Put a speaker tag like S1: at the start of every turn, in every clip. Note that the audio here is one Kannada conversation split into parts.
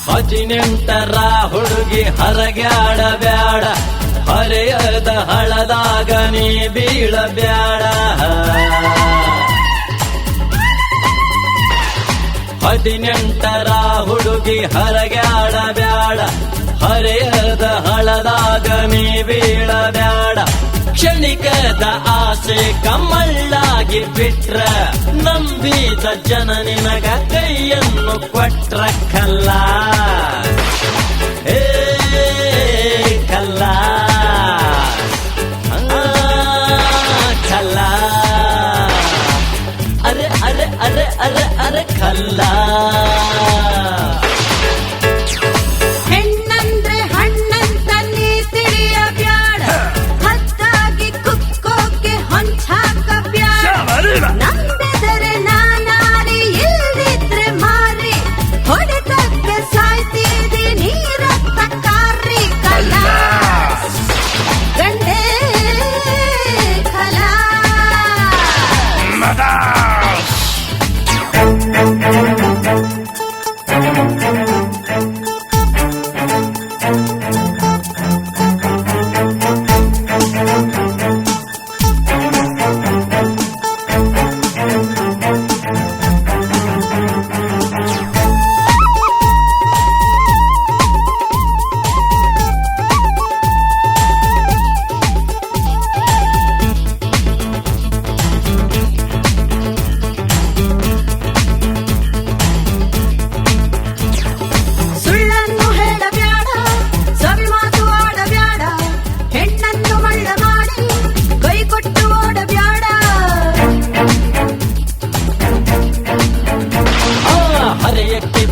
S1: ಹದಿನೆಂಟರ ಹುಡುಗಿ ಹರಗ್ಯಾಡಬ್ಯಾಡ, ಹರೆಯದ ಹಳದಾಗ ನೀ ಬೀಳಬ್ಯಾಡ. ಹದಿನೆಂಟರ ಹುಡುಗಿ ಹರಗ್ಯಾಡಬ್ಯಾಡ, ಹರೆಯದ ಹಳದಾಗ ನೀ ಬೀಳಬ್ಯಾಡ. ಕ್ಷಣಿಕದ ಆಸೆ ಕಮ್ಮಳ್ಳಾಗಿ ಬಿಟ್ರ, ನಂಬಿದ ಜನ ನಿನಗ ಕೈಯನ್ನು ಕೊಟ್ರ ಕಲ್ಲ. ಏ ಕಲ್ಲ ಕಲ್ಲ, ಅರೆ ಅರೆ ಅರೆ ಅರೆ ಅರೆ ಕಲ್ಲ.
S2: ನಂಬಿದರೆ ನಾನಾರಿ, ಇಲ್ದಿದ್ರೆ ಮಾರಿ, ಹೊಡೆತಕ್ಕೆ ಸಾಯ್ತಿದೆ ನೀರತ್ತ ಕಾರ್ರಿ. ಕಲ ಗಂಡೇ ಕಲ.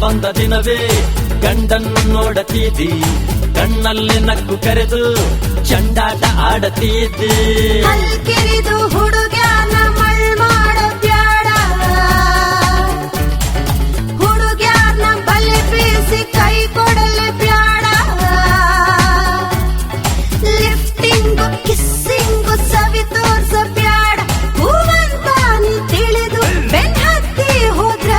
S1: ಬಂದ ದಿನವೇ ಗಂಡನ್ನು ನೋಡತೀದಿ, ಕಣ್ಣಲ್ಲಿ ನಕ್ಕು ಕರೆದು ಚಂಡಾಟ ಆಡತೀದಿ.
S2: ಕಿರಿದು ಹುಡುಗ್ಯಾನ ಮಳ್ ಮಾಡೋ ಬ್ಯಾಡ, ಹುಡುಗ್ಯಾನ ಬಲಿ ಬೀಸಿ ಕೈ ಕೊಡಲೆ ಬ್ಯಾಡ. ಲಿಫ್ಟಿಂಗು ಕಿಸ್ಸಿಂಗು ಸವಿ ತೋರ್ಸ ಬ್ಯಾಡ. ಹೂವಂತ ನೀ ತಿಳಿದು ಬೆನ್ ಹತ್ತಿ ಹೋದ್ರ,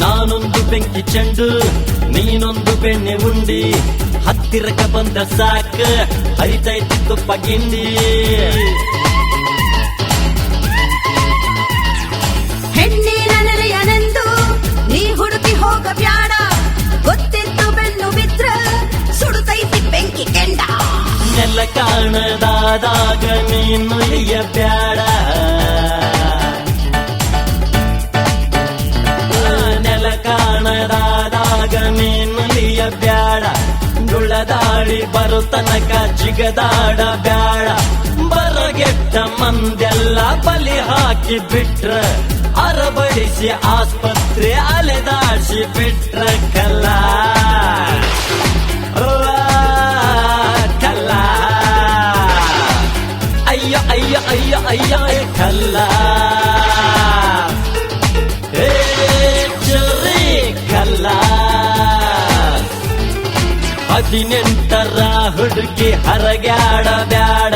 S1: ನಾನೊಂದು ಬೆಂಕಿ ಚೆಂಡು, ನೀನೊಂದು ಬೆಣ್ಣೆ ಉಂಡಿ, ಹತ್ತಿರಕ ಬಂದ ಸಾಕ ಹರಿತೈತಿ ತುಪ್ಪ ಗಿಂಡಿ.
S2: ಹೆಣ್ಣಿನ ನೆರೆಯನೆಂದು ನೀ ಹುಡುಕಿ ಹೋಗಬ್ಯಾಡ, ಗೊತ್ತಿತ್ತು ಬೆನ್ನು ಬಿದ್ರ ಸುಡುತ್ತೈತಿ ಬೆಂಕಿ ಕೆಂಡ.
S1: ನೆಲ ಕಾಣದಾದಾಗ ನೀನು ಇಳಿಯಬ್ಯಾಡ, ನೆಲ ಕಾಣದಾದಾಗ ನೀನು ಇಳಿಯಬ್ಯಾಡ. ಗುಳದಾಳಿ ಬರು ತನಕ ಜಿಗದಾಡ ಬ್ಯಾಡ. ಬರಗೆಟ್ಟ ಮಂದೆಲ್ಲ ಬಲಿ ಹಾಕಿ ಬಿಟ್ರ, ಅರಬಡಿಸಿ ಆಸ್ಪತ್ರೆ ಅಲೆದಾಡಿಸಿ ಬಿಟ್ರ ಕಲ್ಲ. ಕಲ್ಲ ಅಯ್ಯೋ ಅಯ್ಯೋ ಅಯ್ಯೋ ಅಯ್ಯೋ ಕಲ್ಲ. ಕಲ್ಲ 18ರ ಹುಡುಗಿ ಹರಗ್ಯಾಡಬ್ಯಾಡ,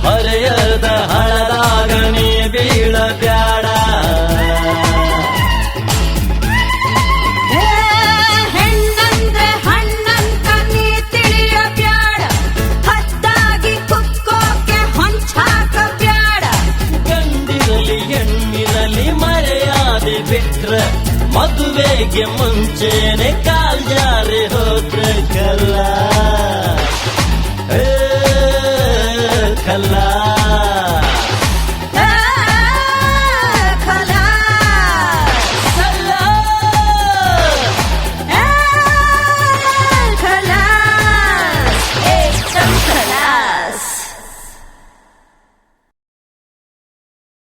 S1: ಹರೆಯದ ಹಳದಾಗ ನೀ ಬೀಳಬ್ಯಾಡ.
S2: ಹೆಣ್ಣಂದ್ರೆ ಹಣ್ಣಂತ
S1: ಗಾಡಿ ಬಿಟ್ರ ಮದುವೆಗೆ ಮುಂಚೆನೆ ಕಾಲ್ ಜಾರಿ ಹೋದ್ರ ಕಲ್ಲ ಕಲ್ಲ